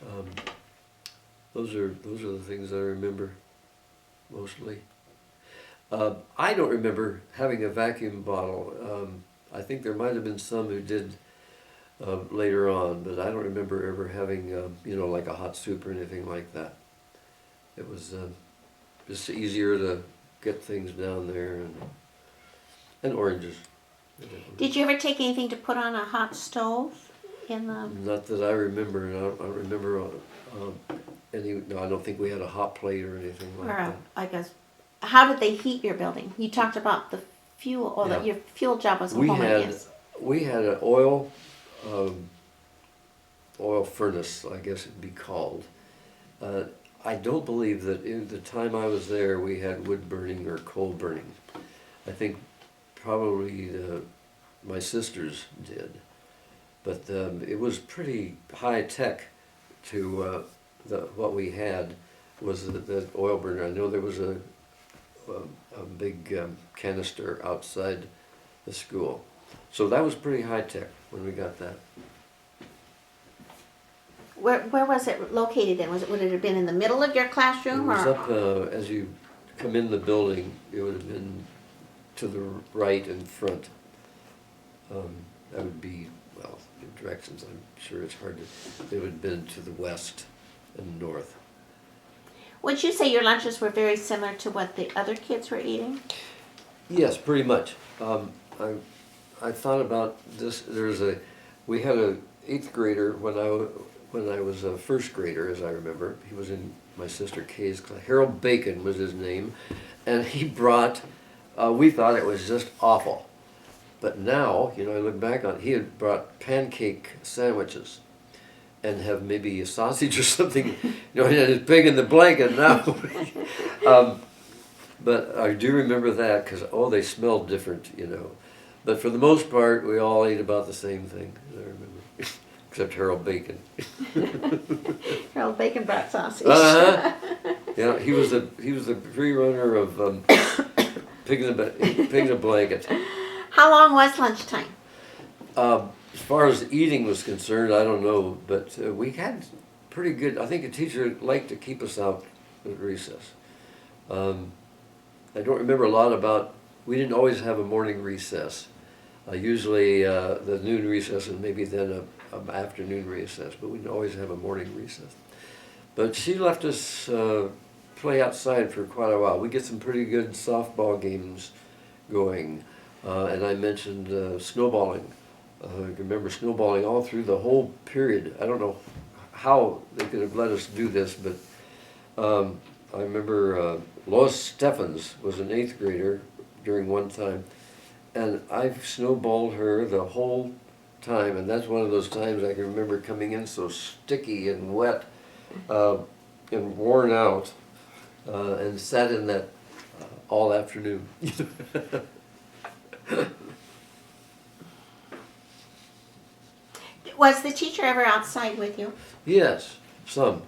Um, those are the things I remember mostly. I don't remember having a vacuum bottle. I think there might have been some who did later on, but I don't remember ever having, like a hot soup or anything like that. It was just easier to get things down there and oranges. Did you ever take anything to put on a hot stove in the? Not that I remember. And I don't remember any. No, I don't think we had a hot plate or anything like that. I guess, how did they heat your building? You talked about the fuel, or that Yeah. your fuel job was We home, I had guess. we had an oil furnace, I guess it'd be called. I don't believe that in the time I was there we had wood burning or coal burning. I think probably my sisters did, but it was pretty high tech to what we had was the oil burner. I know there was a big canister outside the school, so that was pretty high tech when we got that. Where was it located in? Would it have been in the middle of your It classroom, was or? up as you come in the building. It would have been to the right and front. That would be, well, the directions, I'm sure it's hard to, it would have been to the west and north. Would you say your lunches were very similar to what the other kids were eating? Yes, pretty much. I thought about this. We had a eighth grader when I was a first grader, as I remember. He was in my sister Kay's class. Harold Bacon was his name, and he brought. We thought it was just awful, but now I look back on. He had brought pancake sandwiches, and have maybe a sausage or something. He had his pig in the blanket now. But I do remember that because they smelled different. But for the most part, we all ate about the same thing. I remember, except Harold Bacon. Harold Bacon brought sausage. Yeah, he was the pre-runner of pig in a blanket. How long was lunchtime? As far as eating was concerned, I don't know, but we had pretty good. I think a teacher liked to keep us out at recess. I don't remember a lot about. We didn't always have a morning recess. Usually the noon recess and maybe then an afternoon recess, but we didn't always have a morning recess. But she left us play outside for quite a while. We get some pretty good softball games going, and I mentioned snowballing. I can remember snowballing all through the whole period. I don't know how they could have let us do this, but I remember Lois Steffens was an eighth grader during one time, and I snowballed her the whole time, and that's one of those times I can remember coming in so sticky and wet and worn out, and sat in that all afternoon. Was the teacher ever outside with you? Yes, some.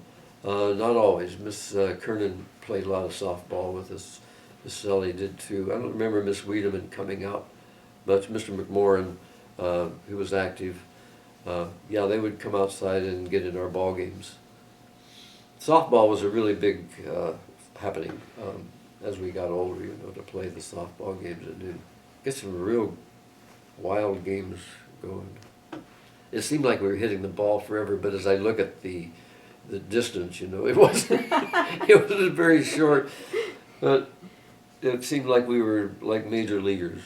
Not always. Miss Kernan played a lot of softball with us. Miss Sully did too. I don't remember Miss Wiedemann coming out, but Mr. McMorrin, who was active, they would come outside and get in our ball games. Softball was a really big happening as we got older, to play the softball games at noon. Get some real wild games going. It seemed like we were hitting the ball forever, but as I look at the distance, it wasn't. It was very short, but it seemed like we were like major leaguers.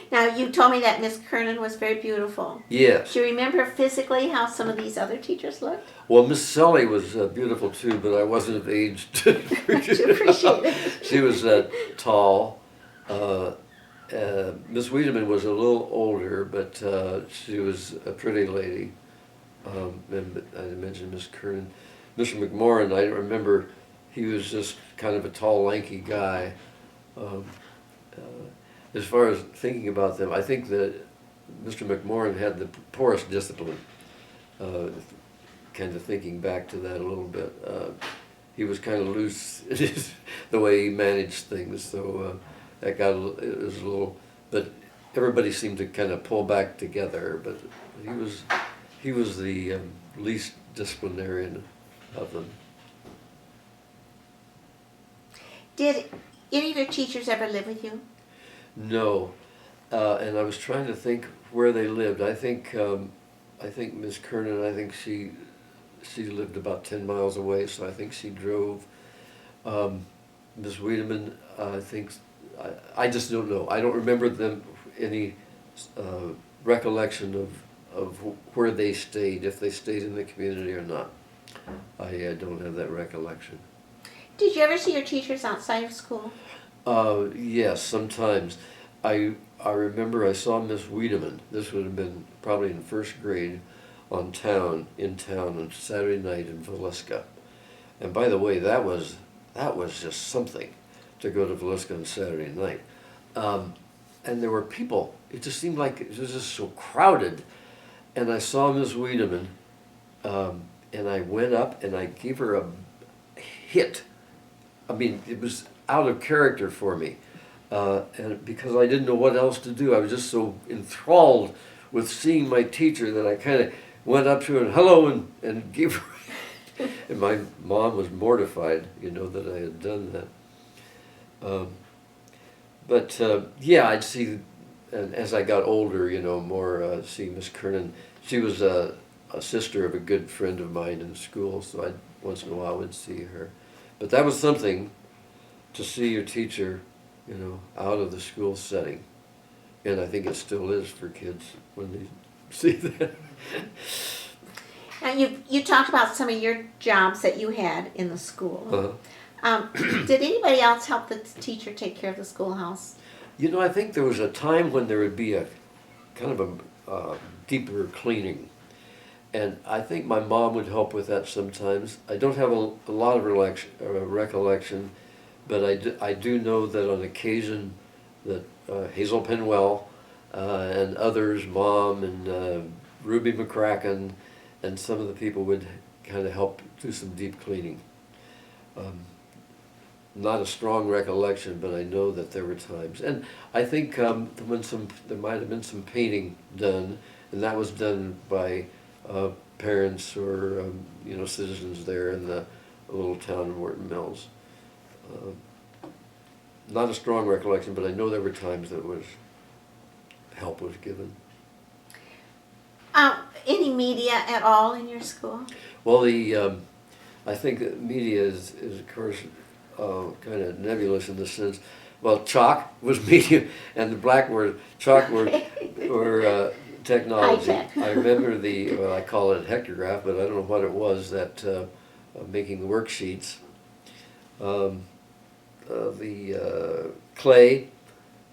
Now, you told me that Miss Kernan was very beautiful. Yes. Do you remember physically how some of these other teachers looked? Well, Miss Sully was beautiful too, but I wasn't of age to appreciate it. She was tall. Miss Wiedemann was a little older, but she was a pretty lady. And I mentioned Miss Kernan. Mr. McMorrin, I remember he was just kind of a tall, lanky guy. As far as thinking about them, I think that Mr. McMorrin had the poorest discipline. Kind of thinking back to that a little bit. He was kind of loose in the way he managed things, so it was a little, but everybody seemed to kind of pull back together, but He was the least disciplinarian of them. Did any of your teachers ever live with you? No, and I was trying to think where they lived. I think Miss Kernan. I think she lived about 10 miles away, so I think she drove. Miss Wiedemann, I think I just don't know. I don't remember them any recollection of where they stayed, if they stayed in the community or not. I don't have that recollection. Did you ever see your teachers outside of school? Yes, sometimes. I remember I saw Miss Wiedemann. This would have been probably in first grade in town on Saturday night in Villisca. And by the way, that was just something to go to Villisca on Saturday night. And there were people. It just seemed like it was just so crowded. And I saw Miss Wiedemann, and I went up and I gave her a hit. I mean, it was out of character for me. And because I didn't know what else to do, I was just so enthralled with seeing my teacher that I kind of went up to her and hello and gave her. And my mom was mortified, that I had done that. Yeah, I'd see, and as I got older, more see Miss Kernan. She was a sister of a good friend of mine in school, so once in a while would see her. But that was something to see your teacher, out of the school setting. And I think it still is for kids when they see that. Now you talked about some of your jobs that you had in the school. Did anybody else help the teacher take care of the schoolhouse? I think there was a time when there would be a kind of a deeper cleaning. And I think my mom would help with that sometimes. I don't have a lot of recollection, but I do know that on occasion that Hazel Penwell and others, Mom and Ruby McCracken, and some of the people would kind of help do some deep cleaning. Not a strong recollection, but I know that there were times. And I think when there might have been some painting done, and that was done by parents or citizens there in the little town of Morton Mills. Not a strong recollection, but I know there were times that help was given. Any media at all in your school? Well, I think that media is of course kind of nebulous in the sense. Well, chalk was media, and the blackboard, chalkboard were technology. I remember I call it a hectograph, but I don't know what it was, that making worksheets. The clay,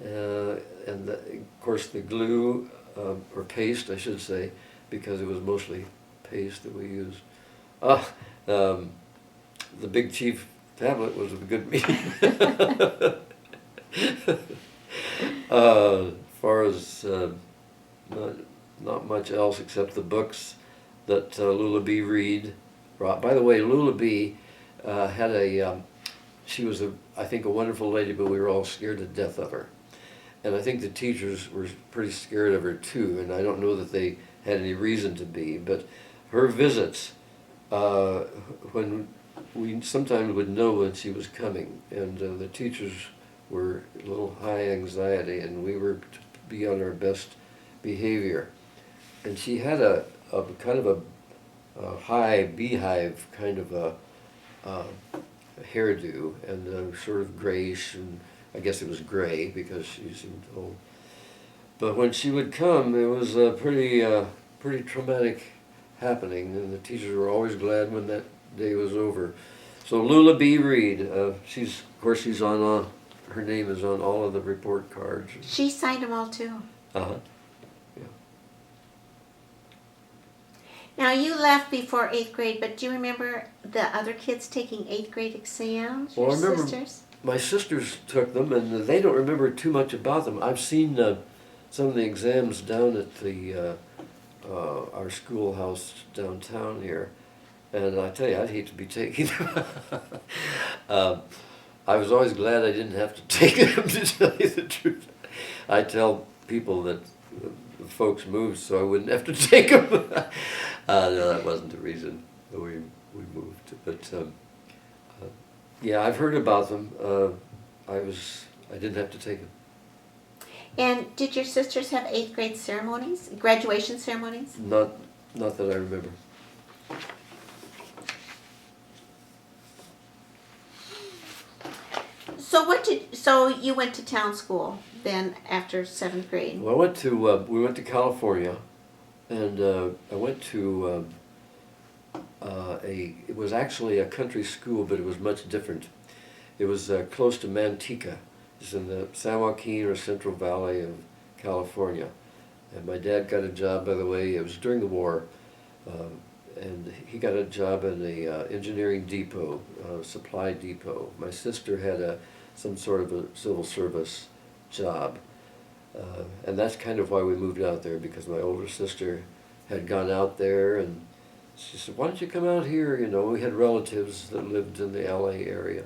and of course the glue, or paste I should say, because it was mostly paste that we used. The Big Chief tablet was a good medium. As far as not much else except the books that Lula B. Reed brought. By the way, Lula B. Had she was I think a wonderful lady, but we were all scared to death of her. And I think the teachers were pretty scared of her too, and I don't know that they had any reason to be, but her visits, when we sometimes would know when she was coming, and the teachers were a little high anxiety, and we were to be on our best behavior. And she had a kind of a high beehive kind of a hairdo, and sort of grayish, and I guess it was gray because she seemed old. But when she would come, it was a pretty traumatic happening, and the teachers were always glad when that day was over. So Lula B. Reed, she's on. Her name is on all of the report cards. She signed them all too. Yeah. Now you left before 8th grade, but do you remember the other kids taking 8th grade exams? Well, your I remember sisters? my sisters took them, and they don't remember too much about them. I've seen some of the exams down at our schoolhouse downtown here, and I tell you, I'd hate to be taking them. I was always glad I didn't have to take them, to tell you the truth. I tell people that the folks moved so I wouldn't have to take them. No, that wasn't the reason that we moved. But yeah, I've heard about them. I didn't have to take them. And did your sisters have 8th grade ceremonies, graduation ceremonies? Not that I remember. So you went to town school then after 7th grade? Well, we went to California, and I went to it was actually a country school, but it was much different. It was close to Manteca. It's in the San Joaquin or Central Valley of California. And my dad got a job, by the way, it was during the war, and he got a job in a engineering depot, supply depot. My sister had some sort of a civil service job. And that's kind of why we moved out there, because my older sister had gone out there, and she said, why don't you come out here? You know, we had relatives that lived in the LA area.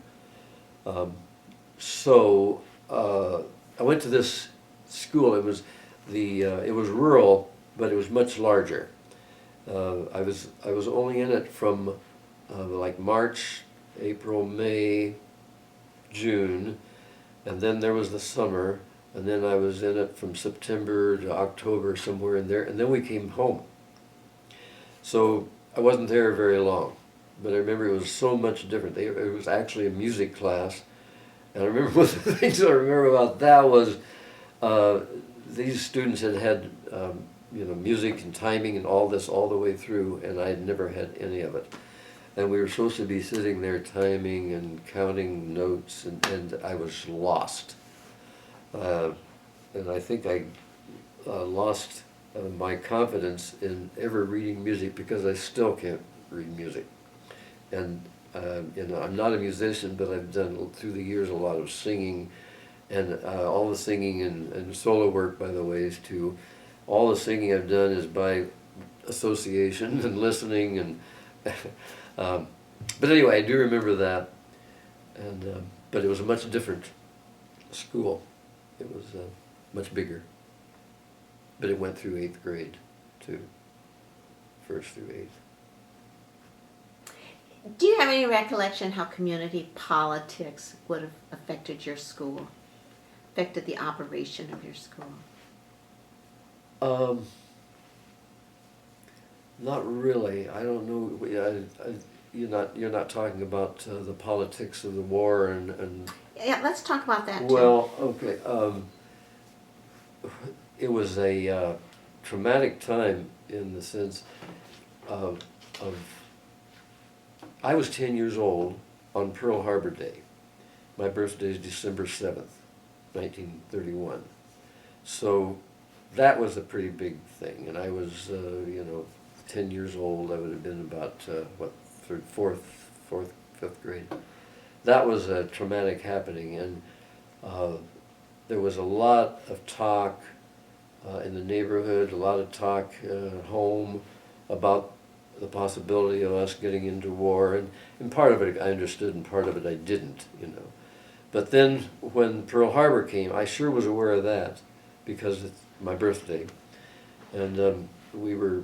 So I went to this school. It was rural, but it was much larger. I was only in it from like March, April, May, June, and then there was the summer, and then I was in it from September to October, somewhere in there, and then we came home. So I wasn't there very long, but I remember it was so much different. It was actually a music class, and I remember one of the things I remember about that was these students had music and timing and all this all the way through, and I had never had any of it. And we were supposed to be sitting there timing and counting notes, and I was lost. And I think I lost my confidence in ever reading music, because I still can't read music. And I'm not a musician, but I've done through the years a lot of singing, and all the singing and solo work, by the way, is too. All the singing I've done is by association and listening, and but anyway, I do remember that. And but it was a much different school. It was much bigger. But it went through 8th grade, too. 1st through 8th. Do you have any recollection how community politics would have affected your school, affected the operation of your school? Not really. I don't know. You're not talking about the politics of the war and. Yeah, let's talk about that too. Well, okay. It was a traumatic time in the sense of I was 10 years old on Pearl Harbor Day. My birthday is December 7th, 1931. So that was a pretty big thing, and I was 10 years old. I would have been about fifth grade. That was a traumatic happening, and there was a lot of talk in the neighborhood, a lot of talk at home about the possibility of us getting into war, and part of it I understood and part of it I didn't, But then when Pearl Harbor came, I sure was aware of that, because it's my birthday, and we were,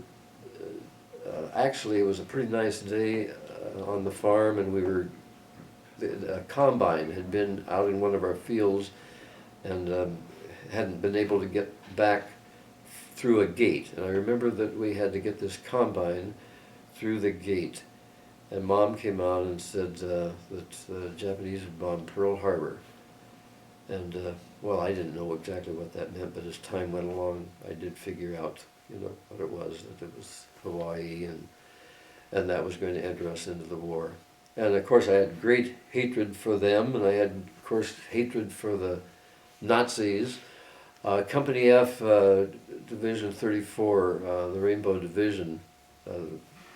actually it was a pretty nice day on the farm, and a combine had been out in one of our fields and hadn't been able to get back through a gate. And I remember that we had to get this combine through the gate. And Mom came out and said that the Japanese had bombed Pearl Harbor. And, well, I didn't know exactly what that meant, but as time went along, I did figure out, what it was, that it was Hawaii, and that was going to enter us into the war. And of course I had great hatred for them, and I had, of course, hatred for the Nazis. Company F, Division 34, the Rainbow Division,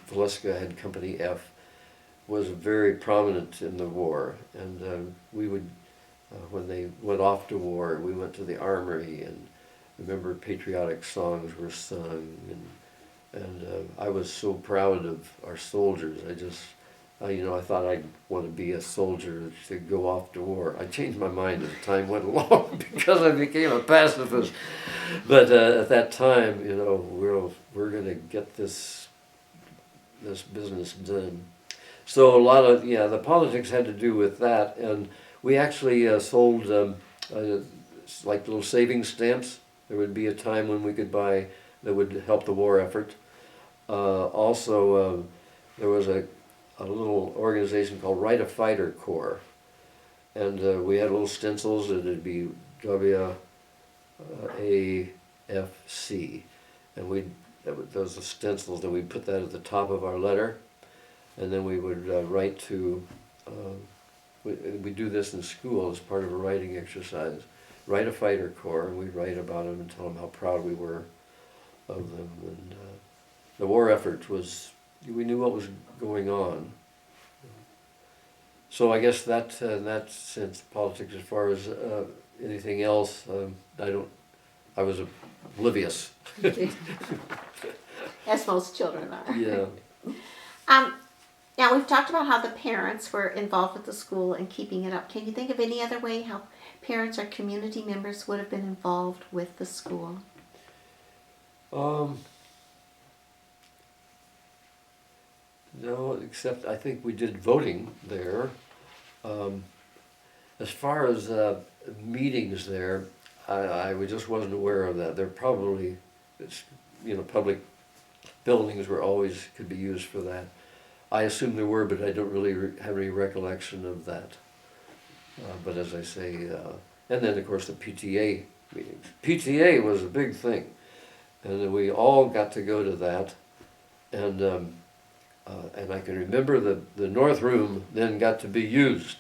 Valeska had Company F, was very prominent in the war. And we would, when they went off to war, we went to the armory, and remember patriotic songs were sung, and I was so proud of our soldiers. I thought I'd want to be a soldier to go off to war. I changed my mind as time went along because I became a pacifist. But at that time, we're going to get this business done. So a lot of the politics had to do with that, and we actually sold like little savings stamps. There would be a time when we could buy that would help the war effort. Also, there was a little organization called Right a Fighter Corps, and we had little stencils, and it'd be WAFC, and those are stencils, and we'd put that at the top of our letter, and then we would write to. We do this in school as part of a writing exercise. Write a Fighter Corps, and we'd write about them and tell them how proud we were of them, and the war effort was. We knew what was going on. So I guess that in that sense, politics. As far as anything else, I was oblivious. As most children are. Yeah. Now we've talked about how the parents were involved with the school and keeping it up. Can you think of any other way how parents or community members would have been involved with the school? No, except I think we did voting there. As far as meetings there, I just wasn't aware of that. There probably, public buildings could be used for that. I assume there were, but I don't really have any recollection of that. But as I say, and then of course the PTA meetings. PTA was a big thing, and we all got to go to that, and I can remember the North Room then got to be used.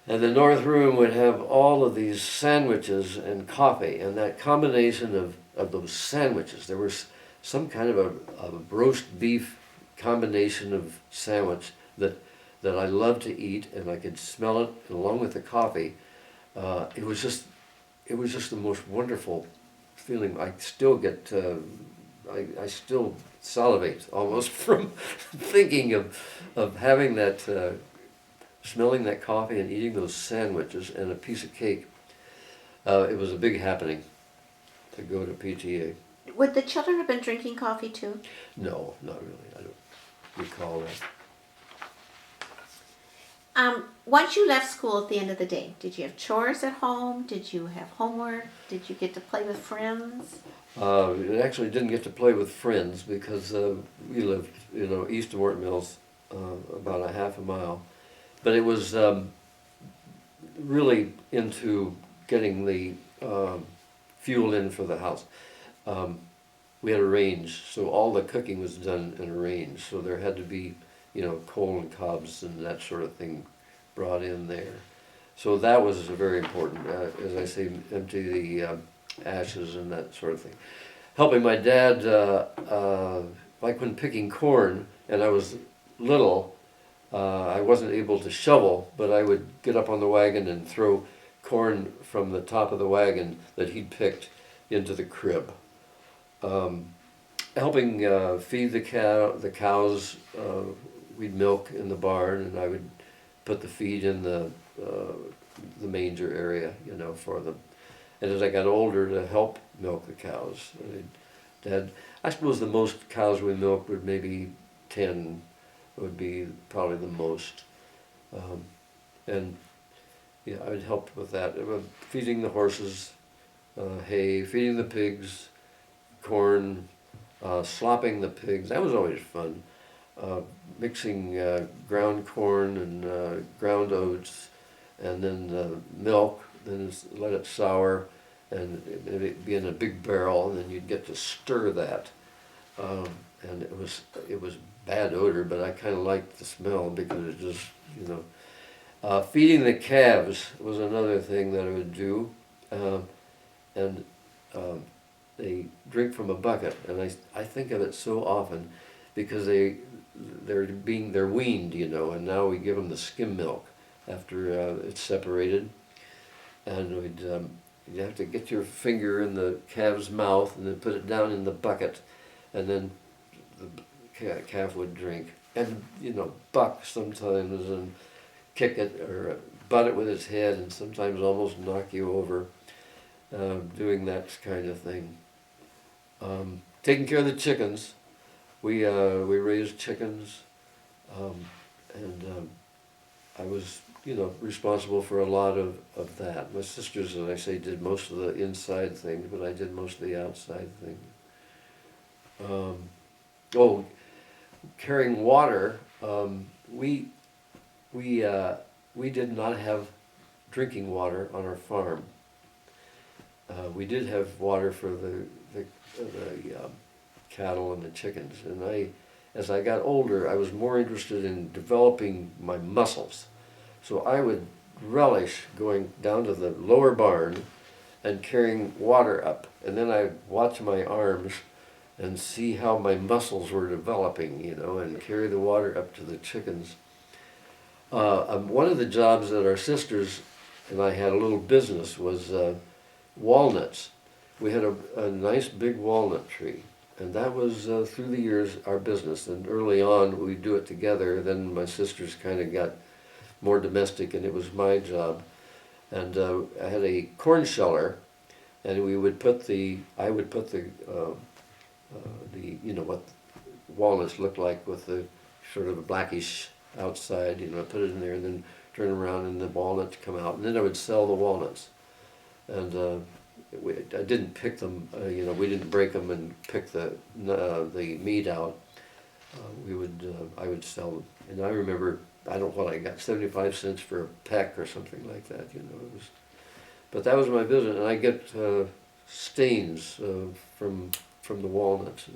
And the North Room would have all of these sandwiches and coffee, and that combination of those sandwiches, there was some kind of a roast beef combination of sandwich that I loved to eat, and I could smell it along with the coffee. It was just the most wonderful feeling. I still get I still salivate almost from thinking of having that, smelling that coffee and eating those sandwiches and a piece of cake. It was a big happening to go to PTA. Would the children have been drinking coffee too? No, not really. I don't recall that. Once you left school at the end of the day, did you have chores at home? Did you have homework? Did you get to play with friends? It actually didn't get to play with friends because we lived, east of Morton Mills, about a half a mile. But it was really into getting the fuel in for the house. We had a range, so all the cooking was done in a range. So there had to be, coal and cobs and that sort of thing brought in there. So that was very important. As I say, empty the ashes and that sort of thing. Helping my dad, like when picking corn, and I was little, I wasn't able to shovel, but I would get up on the wagon and throw corn from the top of the wagon that he'd picked into the crib. Helping feed the cows, we'd milk in the barn, and I would put the feed in the manger area, for them. And as I got older, to help milk the cows. I suppose the most cows we milked would maybe 10 would be probably the most. And I would help with that. Feeding the horses, hay, feeding the pigs, corn, slopping the pigs. That was always fun. Mixing ground corn and ground oats, and then milk, then let it sour, and it'd be in a big barrel, and then you'd get to stir that. And it was bad odor, but I kind of liked the smell because it just, feeding the calves was another thing that I would do, and they drink from a bucket, and I think of it so often because they're weaned, and now we give them the skim milk after it's separated, and you have to get your finger in the calf's mouth and then put it down in the bucket, and then the calf would drink, and buck sometimes and kick it or butt it with its head, and sometimes almost knock you over, doing that kind of thing. Taking care of the chickens, we raised chickens, and I was responsible for a lot of that. My sisters, as I say, did most of the inside things, but I did most of the outside things. Oh, carrying water. We did not have drinking water on our farm. We did have water for the cattle and the chickens, and as I got older, I was more interested in developing my muscles. So I would relish going down to the lower barn and carrying water up, and then I'd watch my arms and see how my muscles were developing, and carry the water up to the chickens. One of the jobs that our sisters and I had a little business was walnuts. We had a nice big walnut tree, and that was through the years our business. And early on we'd do it together. Then my sisters kind of got more domestic, and it was my job. And I had a corn sheller, and I would put the what walnuts look like with the sort of a blackish outside, put it in there and then turn around and the walnuts come out, and then I would sell the walnuts. And I didn't pick them, we didn't break them and pick the meat out. I would sell them, and I remember, I don't know what I got, 75 cents for a peck or something like that, but that was my business, and I get stains from the walnuts.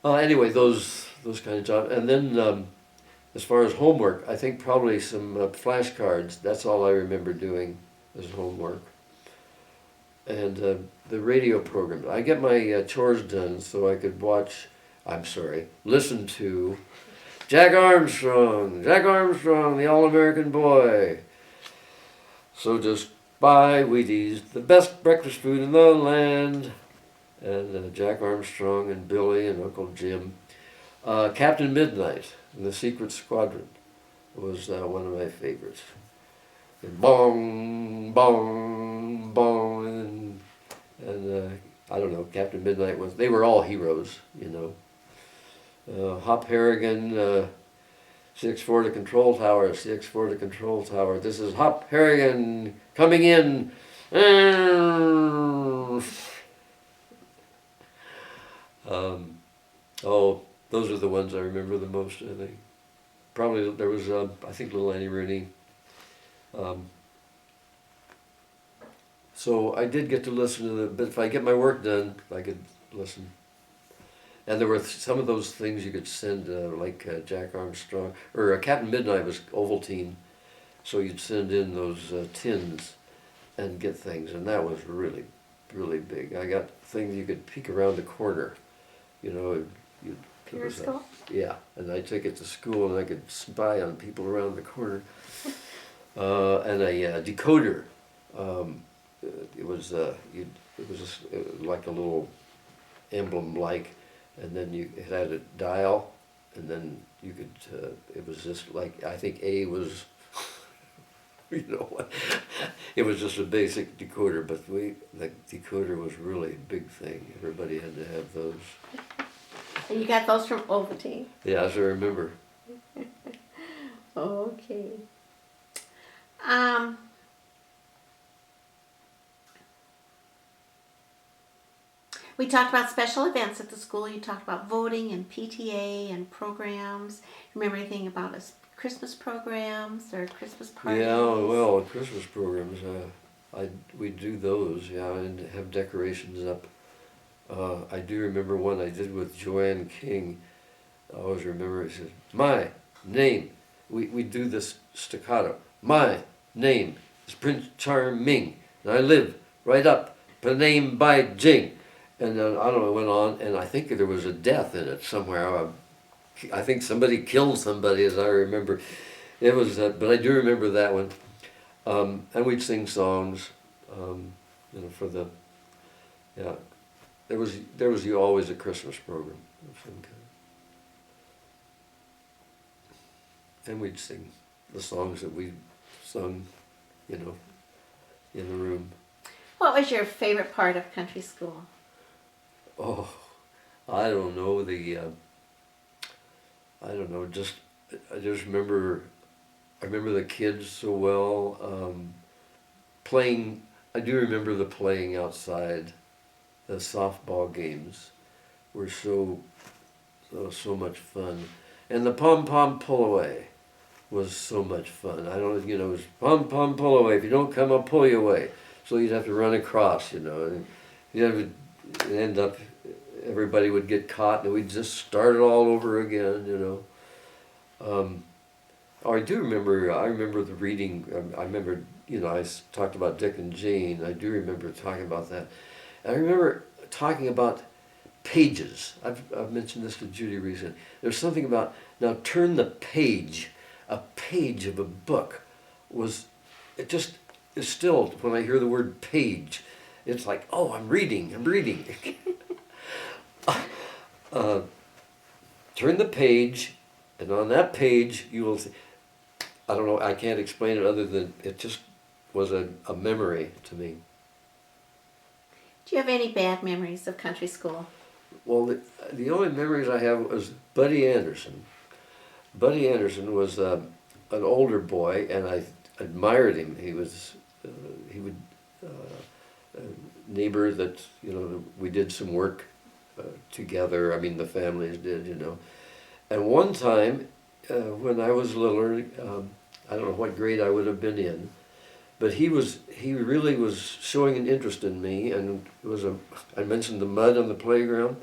Anyway, those kind of jobs. And then as far as homework, I think probably some flashcards. That's all I remember doing as homework. And the radio programs. I get my chores done so I could listen to Jack Armstrong, the All-American Boy. So just buy Wheaties, the best breakfast food in the land. And Jack Armstrong and Billy and Uncle Jim. Captain Midnight and the Secret Squadron was one of my favorites. And bong, bong, bong, and I don't know, Captain Midnight they were all heroes, Hop Harrigan, 6-4 to control tower, 6-4 to control tower. This is Hop Harrigan coming in. Those are the ones I remember the most, I think. Probably there was, I think, Little Annie Rooney. So I did get to listen to but if I get my work done, I could listen. And there were some of those things you could send, like Jack Armstrong, or Captain Midnight was Ovaltine, so you'd send in those tins and get things, and that was really, really big. I got things you could peek around the corner, Periscope? Yeah, and I'd take it to school and I could spy on people around the corner. And a decoder. It was like a little emblem, and then it had a dial, and then you could. It was just like, I think A was, it was just a basic decoder, but the decoder was really a big thing. Everybody had to have those. And you got those from Ovaltine? Yeah, as I remember. Okay. We talked about special events at the school. You talked about voting and PTA and programs. Remember anything about Christmas programs or Christmas parties? Yeah, well, Christmas programs, we do those, and have decorations up. I do remember one I did with Joanne King. I always remember it says, my name, we do this staccato, my name is Prince Charming, and I live right up the name by Jing. And then, I don't know, it went on, and I think there was a death in it somewhere. I think somebody killed somebody, as I remember. It was, but I do remember that one. And we'd sing songs, for the, yeah. There was always a Christmas program of some kind. and we'd sing the songs that we sung, you know, in the room. What was your favorite part of country school? Oh, I don't know, just, I just remember, I remember the kids so well, playing, I do remember the playing outside. The softball games were so much fun. And the pom-pom pull-away was so much fun. I don't, it was pom-pom pull-away. If you don't come, I'll pull you away. So you'd have to run across, and you'd have to end up, everybody would get caught, and we'd just start it all over again, Oh, I remember the reading, I remember, talked about Dick and Jane. I do remember talking about that. I remember talking about pages. I've mentioned this to Judy recently. There's something about, now turn the page. A page of a book it's still, when I hear the word page, it's like, oh, I'm reading. Turn the page, and on that page you will see, I don't know, I can't explain it other than it just was a memory to me. Do you have any bad memories of country school? Well, the only memories I have was Buddy Anderson. Buddy Anderson was an older boy, and I admired him. He would a neighbor that we did some work together. I mean, the families did, And one time, when I was littler, I don't know what grade I would have been in, but he really was showing an interest in me, and I mentioned the mud on the playground,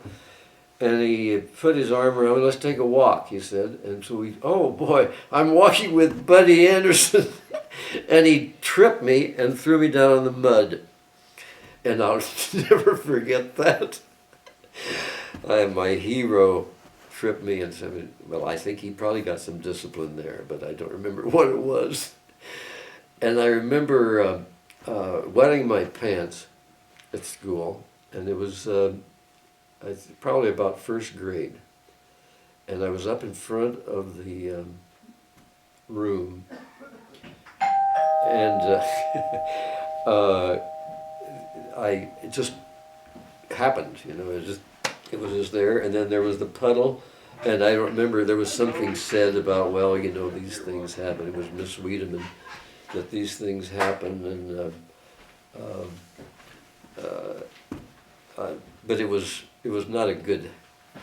and he put his arm around me. Let's take a walk, he said. And so oh boy, I'm walking with Buddy Anderson, and he tripped me and threw me down in the mud, and I'll never forget that. My hero tripped me and said, well, I think he probably got some discipline there, but I don't remember what it was. And I remember wetting my pants at school, and it was probably about first grade. And I was up in front of the room, and it just happened, it was just there, and then there was the puddle. And I don't remember, there was something said about, well, these things happen. It was Miss Wiedemann, that these things happen, and but it was not a good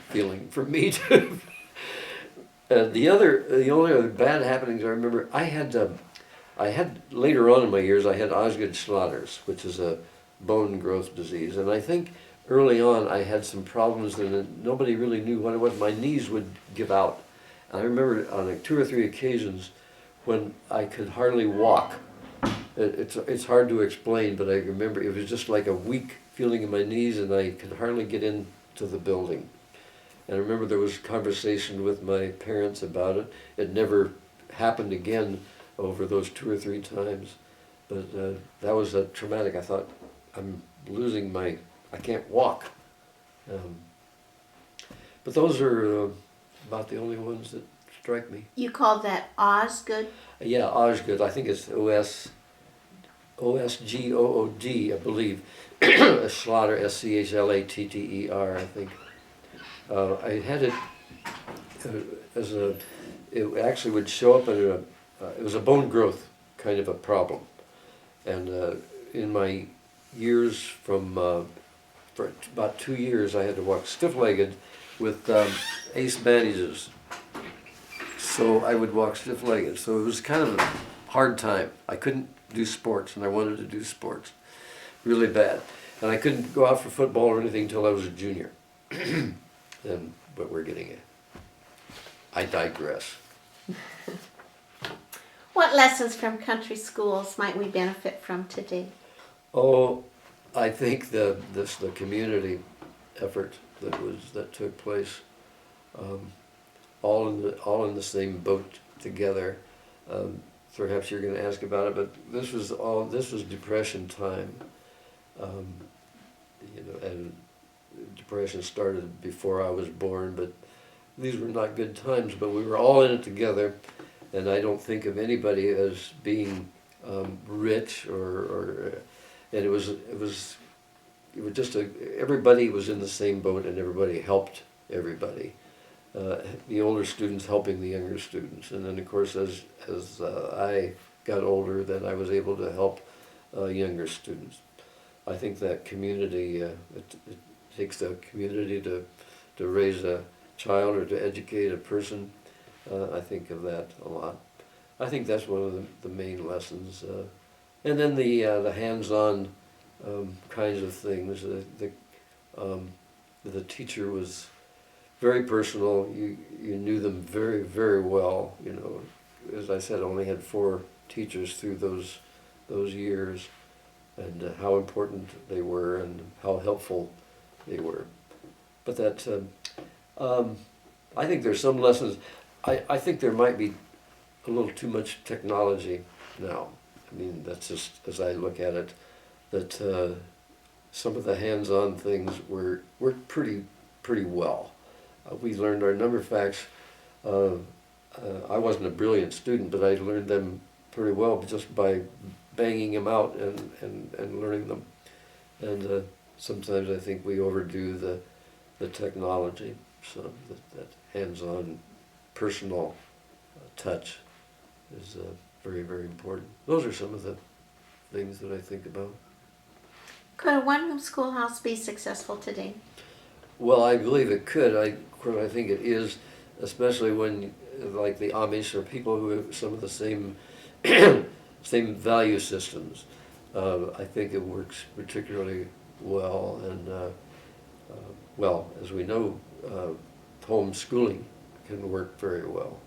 feeling for me to. The only other bad happenings I remember, I had later on in my years I had Osgood-Schlatter's, which is a bone growth disease, and I think early on I had some problems that nobody really knew what it was. My knees would give out. And I remember on like 2 or 3 occasions when I could hardly walk. It's hard to explain, but I remember it was just like a weak feeling in my knees, and I could hardly get into the building. And I remember there was conversation with my parents about it. It never happened again over those 2 or 3 times. But that was traumatic. I thought, I'm losing I can't walk. But those are about the only ones that strike me. You called that Osgood? Yeah, Osgood. I think it's Osgood, I believe. Schlatter, Schlatter, I think. I had it it actually would show up it was a bone growth kind of a problem. And in my years for about 2 years, I had to walk stiff-legged with ace bandages. So I would walk stiff-legged. So it was kind of a hard time. I couldn't do sports, and I wanted to do sports really bad. And I couldn't go out for football or anything until I was a junior. But we're getting it. I digress. What lessons from country schools might we benefit from today? Oh, I think the community effort that took place, all in the same boat together. Perhaps you're going to ask about it, but this was Depression time, and Depression started before I was born. But these were not good times. But we were all in it together. and I don't think of anybody as being rich and it was just everybody was in the same boat, and everybody helped everybody. The older students helping the younger students, and then of course as I got older, then I was able to help younger students. I think that community, it takes a community to raise a child or to educate a person. I think of that a lot. I think that's one of the main lessons. And then the hands-on kinds of things. The teacher was very personal. You knew them very, very well. You know, as I said, I only had 4 teachers through those years, and how important they were and how helpful they were. But that, I think there's some lessons. I think there might be a little too much technology now. I mean, that's just as I look at it, that some of the hands-on things worked pretty well. We learned our number facts. I wasn't a brilliant student, but I learned them pretty well just by banging them out and learning them. And sometimes I think we overdo the technology, so that hands-on personal touch is very, very important. Those are some of the things that I think about. Could a one-room schoolhouse be successful today? Well, I believe it could. I think it is, especially when, like the Amish, or people who have some of the same same value systems. I think it works particularly well, and well, as we know, homeschooling can work very well.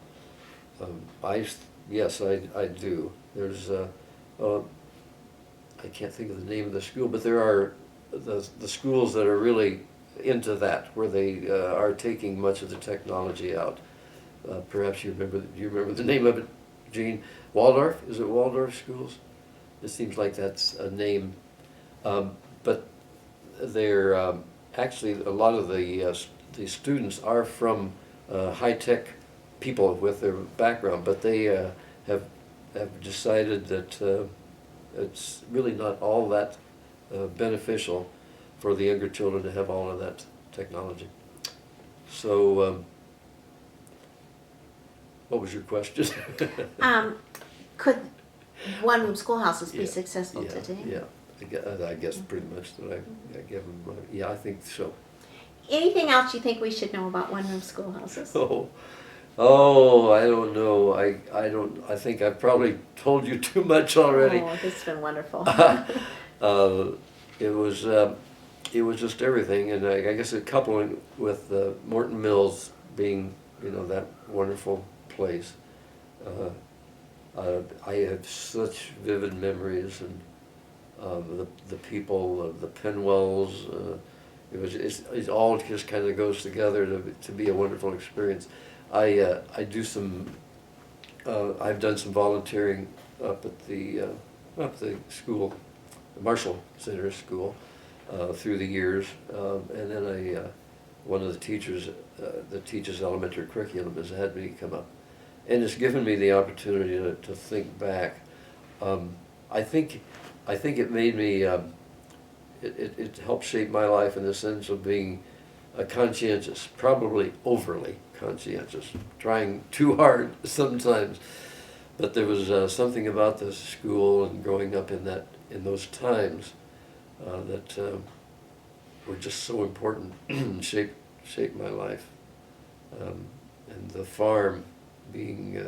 Yes, I do. There's I can't think of the name of the school, but there are the schools that are really into that, where they are taking much of the technology out. Perhaps you remember the name of it, Gene? Waldorf? Is it Waldorf schools? It seems like that's a name. But they're actually, a lot of the students are from high-tech people with their background, but they have decided that it's really not all that beneficial for the younger children to have all of that technology. So, what was your question? Could one-room schoolhouses be successful today? Yeah, I guess pretty much that I give them. Yeah, I think so. Anything else you think we should know about one-room schoolhouses? Oh, I don't know. I think I've probably told you too much already. Oh, this has been wonderful. It was just everything, and I guess coupling with Morton Mills being, that wonderful place. I have such vivid memories, and the people, the Penwells. It all just kind of goes together to be a wonderful experience. I do some. I've done some volunteering up at the school, the Marshall Center School, through the years, and then one of the teachers that teaches elementary curriculum has had me come up, and it's given me the opportunity to think back. I think it made me. It helped shape my life in the sense of being conscientious, probably overly conscientious, trying too hard sometimes. But there was something about this school and growing up in those times that were just so important, shaped my life. And the farm being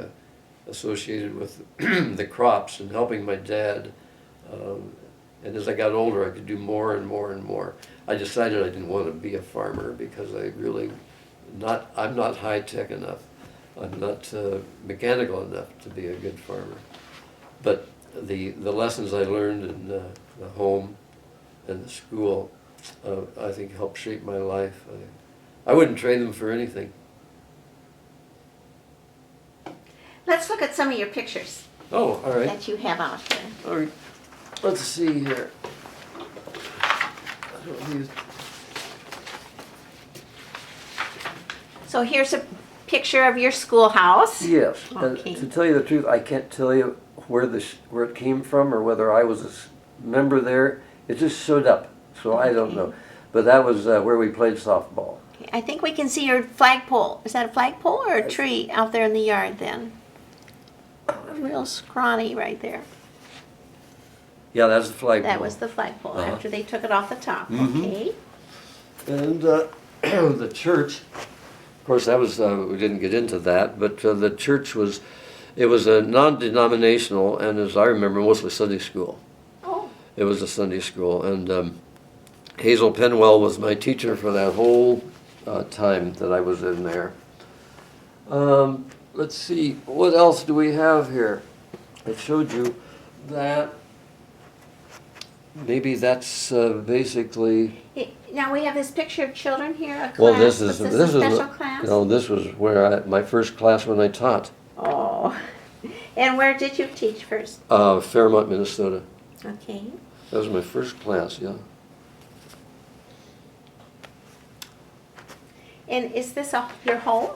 associated with the crops and helping my dad. And as I got older, I could do more and more and more. I decided I didn't want to be a farmer because I'm not high-tech enough. I'm not mechanical enough to be a good farmer. But the lessons I learned in the home and the school, I think helped shape my life. I wouldn't trade them for anything. Let's look at some of your pictures. Oh, all right. That you have out here. All right. Let's see here. So here's a picture of your schoolhouse. Yes, and Okay. to tell you the truth, I can't tell you where it came from or whether I was a member there. It just showed up, so I don't Okay. know. But that was where we played softball. I think we can see your flagpole. Is that a flagpole or a tree out there in the yard then? Real scrawny right there. Yeah, that's the flagpole. That was the flagpole Uh-huh. after they took it off the top. Mhm. Okay. And the church, of course, that was we didn't get into that, but the church was a non-denominational, and as I remember, mostly Sunday school. Oh. It was a Sunday school, and Hazel Penwell was my teacher for that whole time that I was in there. Let's see, what else do we have here? I showed you that. Maybe that's basically. Now we have this picture of children here. A class. Well, this Was is this a special class? No, this was my first class when I taught. Oh. And where did you teach first? Fairmont, Minnesota. Okay. That was my first class. Yeah. And is this your home?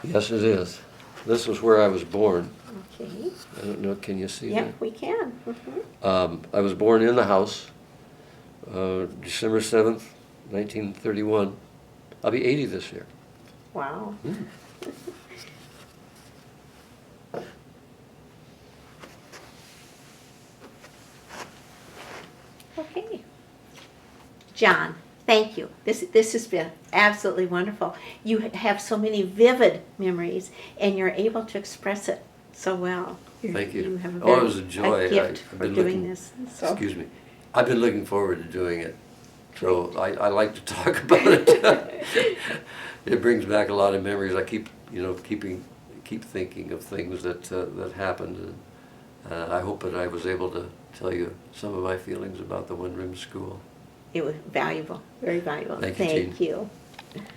Yes, it is. This was where I was born. Okay. I don't know. Can you see Yep, we can. I was born in the house, December 7th, 1931. I'll be 80 this year. Wow. Okay. John, thank you. This has been absolutely wonderful. You have so many vivid memories, and you're able to express it so well. Thank you. You have Oh, it was a joy. gift I've for been doing looking- this. So. Excuse me. I've been looking forward to doing it. So I like to talk about it. It brings back a lot of memories. I keep thinking of things that happened. And I hope that I was able to tell you some of my feelings about the one-room school. It was valuable, very valuable. Thank you, Jean. Thank you.